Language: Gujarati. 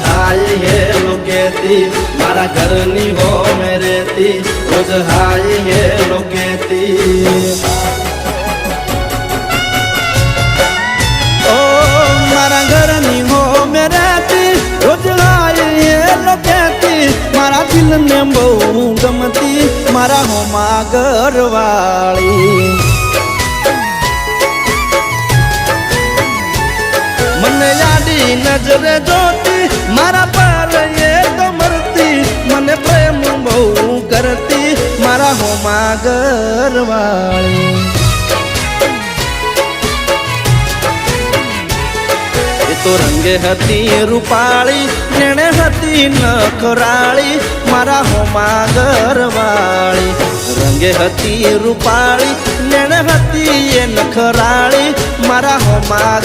હાય હેલો કેતી મારા ઘરની હો મે રેતી રોજ હાય હેલો કેતી ઓ મારા ઘરની હો મે રેતી રોજ હાય હેલો કેતી મારા દિલને બહુ ગમતી મારા હોમાં ઘરવાળી મને યાદી નજરે જોતી મારા પર એ તો મરતી મને પ્રેમ બહુ કરતી મારા હોમાં ઘરવાળી એ તો રંગે હતી રૂપાળી જેણે હતી નખરાળી મારા હોમાં ઘરવાળી રંગે હતી રૂપાળી જેણે હતી એ નખરાળી મારા હોમાં